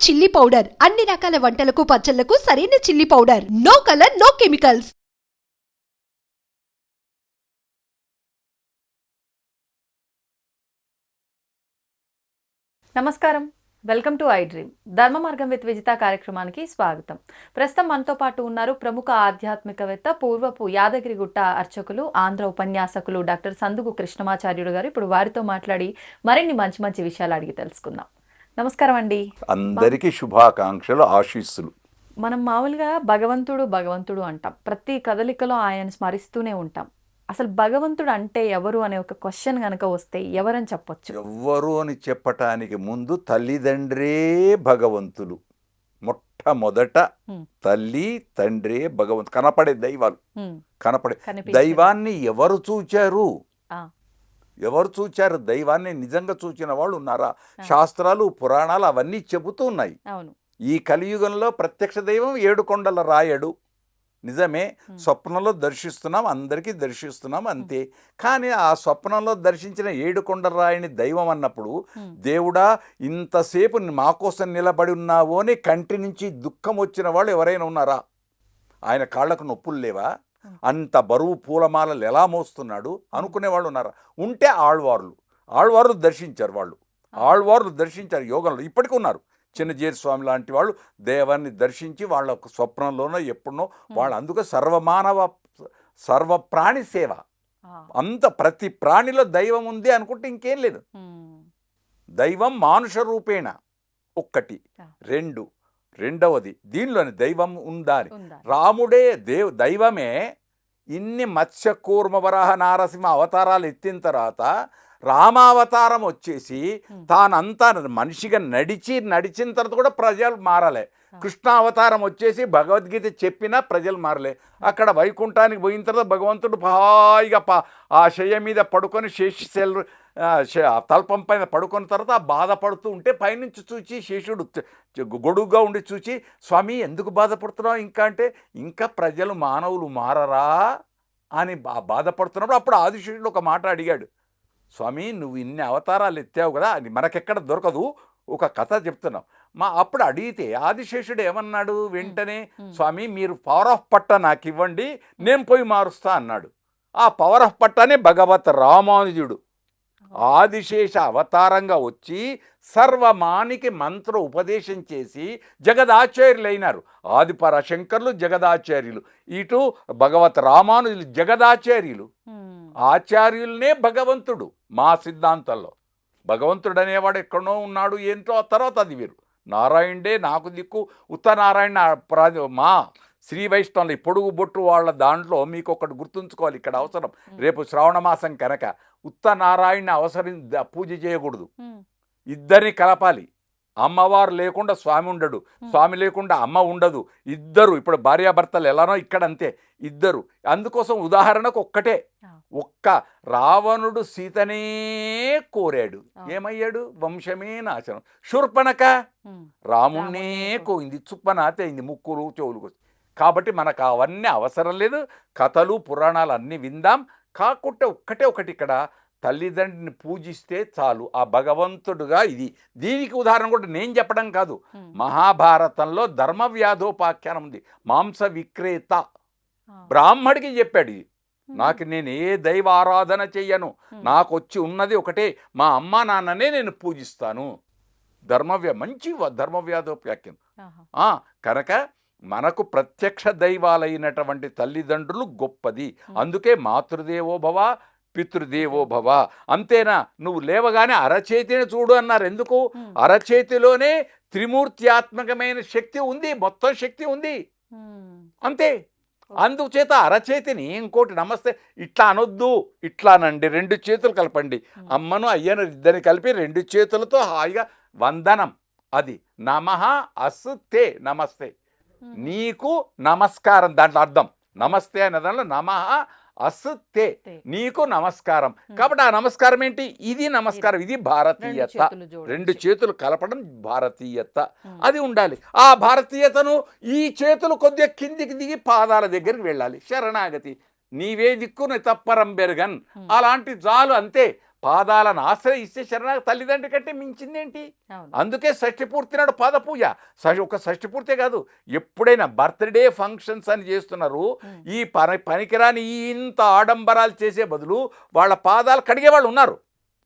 Chilli powder అన్ని రకాల వంటలకు పచ్చళ్లకు సరైన chilli powder. No colour, no chemicals. నమస్కారం, వెల్కమ్ టు ఐ డ్రీమ్. ధర్మ మార్గం విత్ విజిత కార్యక్రమానికి స్వాగతం. ప్రస్తుతం మనతో పాటు ఉన్నారు ప్రముఖ ఆధ్యాత్మికవేత్త, పూర్వపు యాదగిరిగుట్ట అర్చకులు, ఆంధ్ర ఉపన్యాసకులు డాక్టర్ సందుగు కృష్ణమాచార్యుడు గారు. ఇప్పుడు వారితో మాట్లాడి మరిన్ని మంచి మంచి విషయాలు అడిగి తెలుసుకుందాం. నమస్కారం అండి. అందరికీ శుభాకాంక్షలు, ఆశీస్సులు. మనం మామూలుగా భగవంతుడు భగవంతుడు అంటాం, ప్రతి కదలికలో ఆయన స్మరిస్తూనే ఉంటాం. అసలు భగవంతుడు అంటే ఎవరు అనే ఒక క్వశ్చన్ కనుక వస్తే ఎవరని చెప్పొచ్చు? ఎవ్వరు అని చెప్పటానికి ముందు తల్లిదండ్రే భగవంతులు. మొట్టమొదట తల్లి తండ్రే భగవంతు. కనపడే దైవాలు, కనపడే దైవాన్ని ఎవరు చూచారు? ఎవరు చూచారు దైవాన్ని? నిజంగా చూచిన వాళ్ళు ఉన్నారా? శాస్త్రాలు, పురాణాలు అవన్నీ చెబుతూ ఉన్నాయి. ఈ కలియుగంలో ప్రత్యక్ష దైవం ఏడుకొండల రాయడు. నిజమే, స్వప్నంలో దర్శిస్తున్నాం, అందరికీ దర్శిస్తున్నాం, అంతే. కానీ ఆ స్వప్నంలో దర్శించిన ఏడుకొండల రాయని దైవం అన్నప్పుడు, దేవుడా ఇంతసేపు మా కోసం నిలబడి ఉన్నావు అని కంటి నుంచి దుఃఖం వచ్చిన వాళ్ళు ఎవరైనా ఉన్నారా? ఆయన కాళ్లకు నొప్పులు లేవా? అంత బరువు పూలమాలలు ఎలా మోస్తున్నాడు అనుకునే వాళ్ళు ఉన్నారా? ఉంటే ఆళ్వార్లు దర్శించారు. ఆళ్వార్లు దర్శించారు యోగంలో. ఇప్పటికీ ఉన్నారు. చిన్నజీర స్వామి లాంటి వాళ్ళు దేవాన్ని దర్శించి వాళ్ళ స్వప్నంలోనో ఎప్పుడునో వాళ్ళు. అందుకే సర్వప్రాణి సేవ. అంత ప్రతి ప్రాణిలో దైవం ఉంది అనుకుంటే ఇంకేం లేదు. దైవం మానుష రూపేణ ఒక్కటి. రెండవది దీనిలోని దైవం ఉండాలి. రాముడే దైవమే. ఇన్ని మత్స్య కూర్మ వరాహ నారసింహ అవతారాలు ఎత్తిన తర్వాత రామావతారం వచ్చేసి తానంతా మనిషిగా నడిచిన తర్వాత కూడా ప్రజలు మారలే. కృష్ణావతారం వచ్చేసి భగవద్గీత చెప్పినా ప్రజలు మారలే. అక్కడ వైకుంఠానికి పోయిన తర్వాత భగవంతుడు హాయిగా ఆ శయ్య మీద పడుకొని శేషశైలు తల్పం పైన పడుకున్న తర్వాత బాధపడుతూ ఉంటే పైనుంచి చూచి శేషుడు గొడుగుగా ఉండి చూచి, స్వామి ఎందుకు బాధపడుతున్నావు ఇంకా అంటే, ఇంకా ప్రజలు మానవులు మారరా అని బాధపడుతున్నప్పుడు అప్పుడు ఆదిశేషుడు ఒక మాట అడిగాడు, స్వామి నువ్వు ఇన్ని అవతారాలు ఎత్తావు కదా, అది మనకెక్కడ దొరకదు, ఒక కథ చెప్తున్నావు. అప్పుడు అడిగితే ఆదిశేషుడు ఏమన్నాడు? వెంటనే, స్వామి మీరు పవర్ ఆఫ్ పట్ట నాకు ఇవ్వండి, నేను పోయి మారుస్తా అన్నాడు. ఆ పవర్ ఆఫ్ పట్టనే భగవత్ రామానుజుడు ఆదిశేష అవతారంగా వచ్చి సర్వమానికి మంత్ర ఉపదేశం చేసి జగదాచార్యులు అయినారు. ఆదిపరాశంకర్లు జగదాచార్యులు, ఇటు భగవత్ రామానుజులు జగదాచార్యులు. ఆచార్యులనే భగవంతుడు. మా సిద్ధాంతంలో భగవంతుడు అనేవాడు ఎక్కడో ఉన్నాడు, ఏంటో ఆ తర్వాత అది వేరు. నారాయణుడే నాకు దిక్కు. ఉత్తనారాయణ మా శ్రీ వైష్ణవులు పొడుగు బొట్టు వాళ్ళ దాంట్లో మీకు ఒకటి గుర్తుంచుకోవాలి, ఇక్కడ అవసరం. రేపు శ్రావణ మాసం కనుక ఉత్తనారాయణ పూజ చేయకూడదు, ఇద్దరిని కలపాలి. అమ్మవారు లేకుండా స్వామి ఉండడు, స్వామి లేకుండా అమ్మ ఉండదు. ఇద్దరు, ఇప్పుడు భార్యాభర్తలు ఎలానో ఇక్కడ అంతే, ఇద్దరు. అందుకోసం ఉదాహరణకు ఒక్క రావణుడు సీతనే కోరాడు, ఏమయ్యాడు? వంశమే నాశనం. శూర్పణఖ రాముణ్ణే కోయింది, చుప్పనాతే అయింది, ముక్కులు చెవులు. కాబట్టి మనకు అవన్నీ అవసరం లేదు. కథలు పురాణాలు అన్నీ విందాం. కాకుంటే ఒకటి ఇక్కడ తల్లిదండ్రిని పూజిస్తే చాలు, ఆ భగవంతుడుగా. దీనికి ఉదాహరణ కూడా నేను చెప్పడం కాదు, మహాభారతంలో ధర్మవ్యాధోపాఖ్యానం ఉంది. మాంస విక్రేత బ్రాహ్మడికి చెప్పాడు, నేను ఏ దైవ ఆరాధన చెయ్యను, నాకు వచ్చి ఉన్నది ఒకటే, మా అమ్మా నాన్ననే నేను పూజిస్తాను. మంచి ధర్మవ్యాధోపాఖ్యానం. కనుక మనకు ప్రత్యక్ష దైవాలైనటువంటి తల్లిదండ్రులు గొప్పది. అందుకే మాతృదేవో భవ పితృదేవో భవ. అంతేనా? నువ్వు లేవగానే అరచేతిని చూడు అన్నారు. ఎందుకు? అరచేతిలోనే త్రిమూర్త్యాత్మకమైన శక్తి ఉంది, మొత్తం శక్తి ఉంది, అంతే. అందుచేత అరచేతిని, ఇంకోటి నమస్తే ఇట్లా అనొద్దు, ఇట్లానండి, 2 చేతులు కలపండి. అమ్మను అయ్యను ఇద్దరిని కలిపి 2 చేతులతో హాయిగా వందనం. అది నమః అస్తే, నమస్తే, నీకు నమస్కారం. దాంట్లో అర్థం నమస్తే అనే దాంట్లో నమః అస్తే, నీకు నమస్కారం. కాబట్టి ఆ నమస్కారం ఏంటి? ఇది నమస్కారం, ఇది భారతీయత. 2 చేతులు కలపడం భారతీయత, అది ఉండాలి. ఆ భారతీయతను ఈ చేతులు కొద్దిగా కిందికి దిగి పాదాల దగ్గరికి వెళ్ళాలి. శరణాగతి, నీవే దిక్కు తప్పరం బెరగన్, అలాంటి చాలు, అంతే. పాదాలను ఆశ్రయిస్తే శరణ తల్లిదండ్రి కంటే మించిందేంటి? అవును. అందుకే షష్ఠి పూర్తి నాడు పాద పూజ. ఒక షష్ఠి పూర్తే కాదు, ఎప్పుడైనా బర్త్డే ఫంక్షన్స్ అని చేస్తున్నారు. ఈ పనికిరాని ఈ ఇంత ఆడంబరాలు చేసే బదులు వాళ్ళ పాదాలు కడిగే వాళ్ళు ఉన్నారు,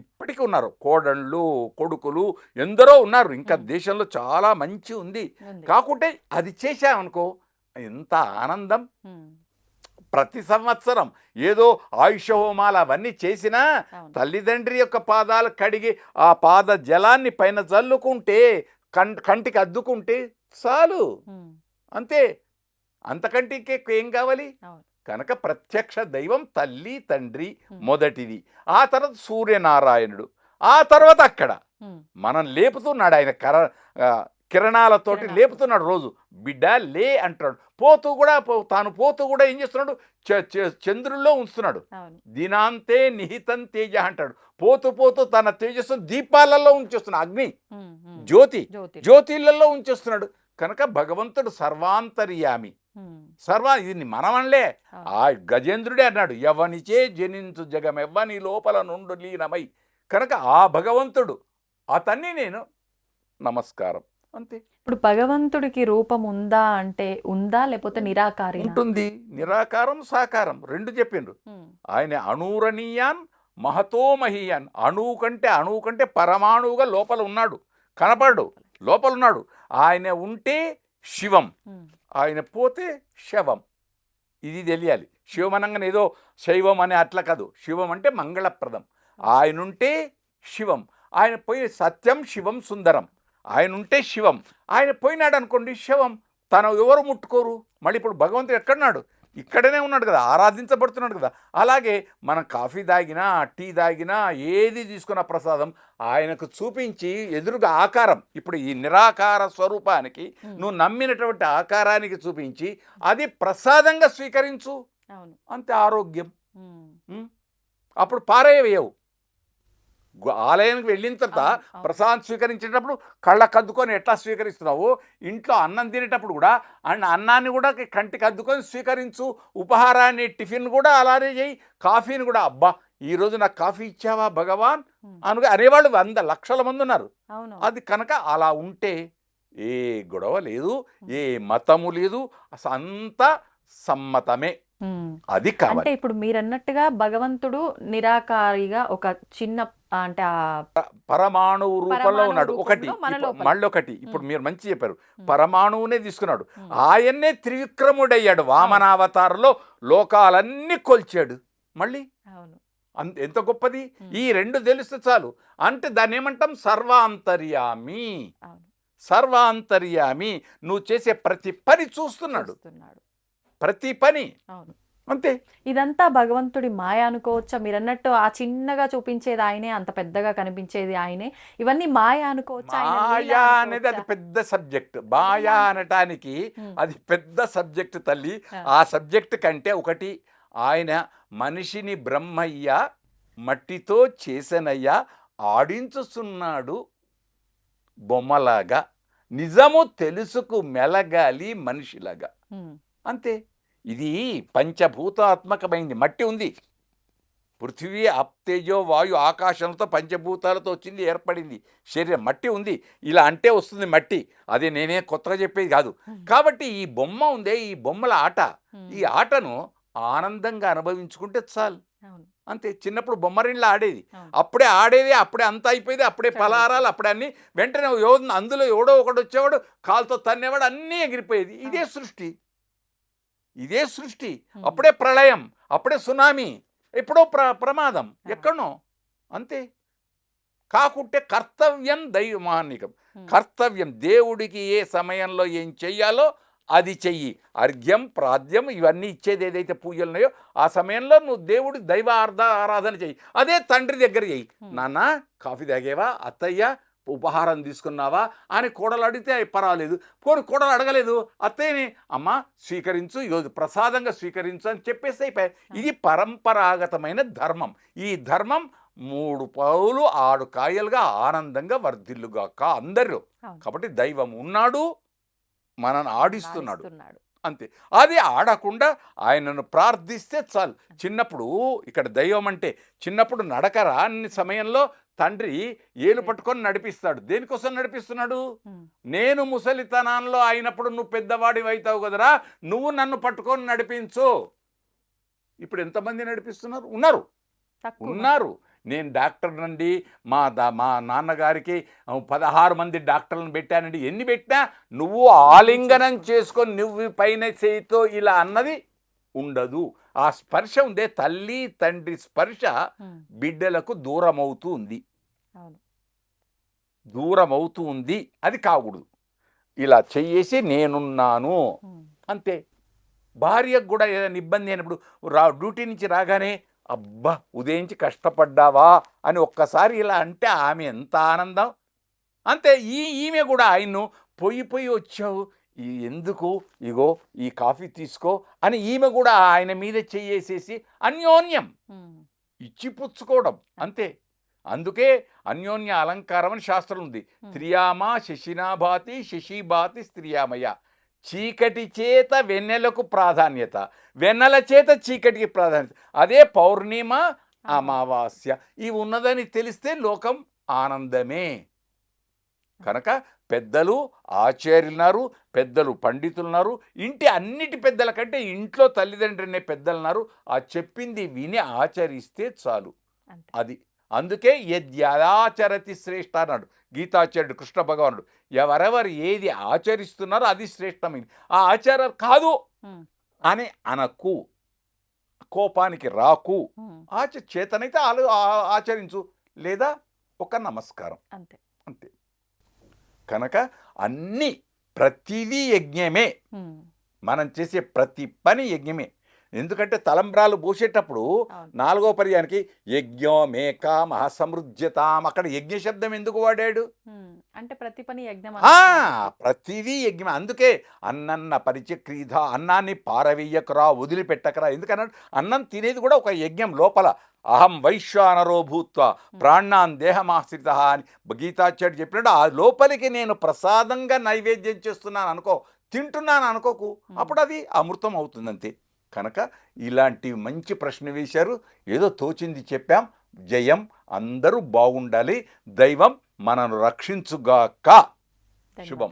ఇప్పటికీ ఉన్నారు. కోడళ్ళు కొడుకులు ఎందరో ఉన్నారు. ఇంకా దేశంలో చాలా మంచి ఉంది. కాకుంటే అది చేశామనుకో ఎంత ఆనందం. ప్రతి సంవత్సరం ఏదో ఆయుష హోమాలు అవన్నీ చేసినా తల్లిదండ్రి యొక్క పాదాలు కడిగి ఆ పాద జలాన్ని పైన చల్లుకుంటే కంటికి అద్దుకుంటే చాలు, అంతే. అంతకంటే ఏం కావాలి? కనుక ప్రత్యక్ష దైవం తల్లి తండ్రి మొదటిది, ఆ తర్వాత సూర్యనారాయణుడు, ఆ తర్వాత అక్కడ మనం లేపుతున్నాడు ఆయన కిరణాలతోటి లేపుతున్నాడు. రోజు బిడ్డ లే అంటాడు. తాను పోతూ కూడా ఏం చేస్తున్నాడు? చంద్రుల్లో ఉంచుతున్నాడు. దినాంతే నిహితం తేజ అంటాడు. పోతూ పోతూ తన తేజస్సు దీపాలలో ఉంచేస్తున్నాడు. అగ్ని జ్యోతిలలో ఉంచేస్తున్నాడు. కనుక భగవంతుడు సర్వాంతర్యామి. ఇది మనమనలే, ఆ గజేంద్రుడే అన్నాడు, ఎవనిచే జనించు జగమెవ్వని లోపల నుండు లీనమై. కనుక ఆ భగవంతుడు అతన్ని నేను నమస్కారం, అంతే. ఇప్పుడు భగవంతుడికి రూపం ఉందా అంటే ఉందా, లేకపోతే నిరాకారి? ఉంటుంది. నిరాకారం సాకారం రెండు చెప్పిండ్రు. ఆయన అణూరణీయాన్ మహతోమహీయాన్. అణువు కంటే పరమాణువుగా లోపల ఉన్నాడు, కనపడు, లోపల ఉన్నాడు. ఆయన ఉంటే శివం, ఆయన పోతే శవం. ఇది తెలియాలి. శివం అనగానే ఏదో శైవం అనే అట్లా కాదు. శివం అంటే మంగళప్రదం. ఆయన ఉంటే శివం, ఆయన పోయి సత్యం శివం సుందరం. ఆయన ఉంటే శివం, ఆయన పోయినాడు అనుకోండి శవం. తను ఎవరు ముట్టుకోరు. మళ్ళీ ఇప్పుడు భగవంతుడు ఎక్కడున్నాడు? ఇక్కడనే ఉన్నాడు కదా, ఆరాధించబడుతున్నాడు కదా. అలాగే మనం కాఫీ తాగినా టీ తాగినా ఏది తీసుకున్న ప్రసాదం ఆయనకు చూపించి ఎదురుగా ఆకారం, ఇప్పుడు ఈ నిరాకార స్వరూపానికి నువ్వు నమ్మినటువంటి ఆకారానికి చూపించి అది ప్రసాదంగా స్వీకరించు, అంతే ఆరోగ్యం. అప్పుడు పారేయవు. ఆలయానికి వెళ్ళిన తర్వాత ప్రసాదం స్వీకరించేటప్పుడు కళ్ళకు అద్దుకొని ఎట్లా స్వీకరిస్తున్నావు, ఇంట్లో అన్నం తినేటప్పుడు కూడా అన్నాన్ని కూడా కంటికి అద్దుకొని స్వీకరించు. ఉపహారాన్ని టిఫిన్ కూడా అలానే చేయి. కాఫీని కూడా అబ్బా ఈరోజు నాకు కాఫీ ఇచ్చావా భగవాన్ అనేవాళ్ళు 100 లక్షల మంది ఉన్నారు. అది కనుక అలా ఉంటే ఏ గొడవ లేదు, ఏ మతము లేదు, అసలు అంతా సమ్మతమే. అది కావాలి. ఇప్పుడు మీరు అన్నట్టుగా భగవంతుడు నిరాకారిగా ఒక చిన్న అంటే పరమాణువు రూపంలో ఉన్నాడు. మళ్ళొకటి ఇప్పుడు మీరు మంచి చెప్పారు, పరమాణువునే తీసుకున్నాడు. ఆయన్నే త్రివిక్రముడయ్యాడు. వామనావతారంలో లోకాలన్నీ కొల్చాడు. మళ్ళీ ఎంత గొప్పది. ఈ రెండు తెలిస్తే చాలు. అంటే దాన్ని ఏమంటాం? సర్వాంతర్యామి. సర్వాంతర్యామి. నువ్వు చేసే ప్రతి పని చూస్తున్నాడు, ప్రతి పని, అంతే. ఇదంతా భగవంతుడి మాయ అనుకోవచ్చా? మీరు అన్నట్టు ఆ చిన్నగా చూపించేది ఆయనే, అంత పెద్దగా కనిపించేది ఆయనే, ఇవన్నీ మాయ అనుకోవచ్చా? మాయా అనేది అది పెద్ద సబ్జెక్ట్. మాయా అనటానికి అది పెద్ద సబ్జెక్ట్ తల్లి. ఆ సబ్జెక్ట్ కంటే ఒకటి, ఆయన మనిషిని బ్రహ్మయ్య మట్టితో చేసనయ్యా ఆడించుస్తున్నాడు బొమ్మలాగా, నిజము తెలుసుకు మెలగాలి మనిషిలాగా, అంతే. ఇది పంచభూతాత్మకమైంది. మట్టి ఉంది, పృథివీ అప్తేజో వాయు ఆకాశంతో పంచభూతాలతో వచ్చింది, ఏర్పడింది శరీరం. మట్టి ఉంది, ఇలా అంటే వస్తుంది మట్టి. అది నేనే కొత్తగా చెప్పేది కాదు. కాబట్టి ఈ బొమ్మ ఉందే, ఈ బొమ్మల ఆట, ఈ ఆటను ఆనందంగా అనుభవించుకుంటే చాలు, అంతే. చిన్నప్పుడు బొమ్మరిళ్ళ ఆడేది, అప్పుడే ఆడేది, అప్పుడే అంతా అయిపోయేది, అప్పుడే పలారాలు, అప్పుడే అన్నీ. వెంటనే అందులో ఎవడో ఒకడు వచ్చేవాడు, కాలుతో తన్నేవాడు, అన్నీ ఎగిరిపోయేది. ఇదే సృష్టి, ఇదే సృష్టి. అప్పుడే ప్రళయం, అప్పుడే సునామీ, ఎప్పుడో ప్రమాదం, ఎక్కడనో, అంతే. కాకుంటే కర్తవ్యం దైవమానికం. కర్తవ్యం, దేవుడికి ఏ సమయంలో ఏం చెయ్యాలో అది చెయ్యి. అర్ఘ్యం ప్రాద్యం ఇవన్నీ ఇచ్చేది ఏదైతే పూజలు ఉన్నాయో ఆ సమయంలో నువ్వు దేవుడి దైవ ఆరాధన చెయ్యి. అదే తండ్రి దగ్గర చెయ్యి. నాన్న కాఫీ తాగేవా, అత్తయ్య ఉపహారం తీసుకున్నావా అని కోడలు అడిగితే పర్వాలేదు. కోడలు అడగలేదు, అత్తయ్యని అమ్మ స్వీకరించు, ఈరోజు ప్రసాదంగా స్వీకరించు అని చెప్పేసి అయిపోయాయి. ఇది పరంపరాగతమైన ధర్మం. ఈ ధర్మం 3 పావులు 6 కాయలుగా ఆనందంగా వర్ధిల్లుగాక అందరూ. కాబట్టి దైవం ఉన్నాడు, మనల్ని ఆడిస్తున్నాడు, అంతే. అది ఆడకుండా ఆయనను ప్రార్థిస్తే చాలు. చిన్నప్పుడు ఇక్కడ దైవం అంటే చిన్నప్పుడు నడక రాని సమయంలో తండ్రి ఏలు పట్టుకొని నడిపిస్తాడు. దేనికోసం నడిపిస్తున్నాడు? నేను ముసలితనంలో అయినప్పుడు నువ్వు పెద్దవాడివి అవుతావు కదరా, నువ్వు నన్ను పట్టుకొని నడిపించు. ఇప్పుడు ఎంతమంది నడిపిస్తున్నారు? ఉన్నారు. నేను డాక్టర్ నండి, మా నాన్నగారికి 16 మంది డాక్టర్లను పెట్టానండి. ఎన్ని పెట్టినా నువ్వు ఆలింగనం చేసుకొని నువ్వు పైన చేయితో ఇలా అన్నది ఉండదు. ఆ స్పర్శ ఉందే, తల్లి తండ్రి స్పర్శ బిడ్డలకు దూరం అవుతూ ఉంది. అది కాకూడదు. ఇలా చెయ్యేసి నేనున్నాను అంతే. భార్యకు కూడా ఏదైనా ఇబ్బంది అయినప్పుడు డ్యూటీ నుంచి రాగానే అబ్బా ఉదయించి కష్టపడ్డావా అని ఒక్కసారి ఇలా అంటే ఆమె ఎంత ఆనందం. అంతే. ఈమె కూడా ఆయన్ను పొయ్యి వచ్చావు ఎందుకు, ఇగో ఈ కాఫీ తీసుకో అని ఈమె కూడా ఆయన మీద చెయ్యేసేసి అన్యోన్యం ఇచ్చిపుచ్చుకోవడం అంతే. అందుకే అన్యోన్య అలంకారం అని శాస్త్రం ఉంది. త్రియామ శశినాభాతి శశిభాతి స్త్రియామయ. చీకటి చేత వెన్నెలకు ప్రాధాన్యత, వెన్నెల చేత చీకటికి ప్రాధాన్యత. అదే పౌర్ణిమ అమావాస్య ఇవి ఉన్నదని తెలిస్తే లోకం ఆనందమే. కనుక పెద్దలు ఆచార్యులున్నారు, పెద్దలు పండితులున్నారు, ఇంటి అన్నిటి పెద్దల కంటే ఇంట్లో తల్లిదండ్రులనే పెద్దలున్నారు. ఆ చెప్పింది విని ఆచరిస్తే చాలు. అది అందుకే యద్యాచరతి శ్రేష్ఠ అన్నాడు గీతాచార్యుడు కృష్ణ భగవానుడు. ఎవరెవరు ఏది ఆచరిస్తున్నారో అది శ్రేష్టమైంది. ఆ ఆచారం కాదు అని అనకు, కోపానికి రాకు. చేతనైతే ఆచరించు, లేదా ఒక నమస్కారం అంతే. కనుక ప్రతిదీ యజ్ఞమే. మనం చేసే ప్రతి పని యజ్ఞమే. ఎందుకంటే తలంబ్రాలు పోసేటప్పుడు 4వ పర్యానికి యజ్ఞమేక మహాసమృజ్యతాం, అక్కడ యజ్ఞ శబ్దం ఎందుకు వాడాడు అంటే ప్రతి పని యజ్ఞం, ప్రతిదీ యజ్ఞం. అందుకే అన్నన్న పరిచక్రీధ, అన్నాన్ని పారవేయకరా, వదిలిపెట్టకరా. ఎందుకన్నాడు? అన్నం తినేది కూడా ఒక యజ్ఞం లోపల. అహం వైశ్వానరో భూత్వ ప్రాణాన్ దేహమాశ్రిత అని గీతాచార్యుడు చెప్పినట్టు ఆ లోపలికి నేను ప్రసాదంగా నైవేద్యం చేస్తున్నాను అనుకో, తింటున్నాను అనుకోకు, అప్పుడు అది అమృతం అవుతుంది అంతే. కనుక ఇలాంటి మంచి ప్రశ్న వేశారు. ఏదో తోచింది చెప్పాం. జయం. అందరూ బాగుండాలి. దైవం మనను రక్షించుగాక. శుభం.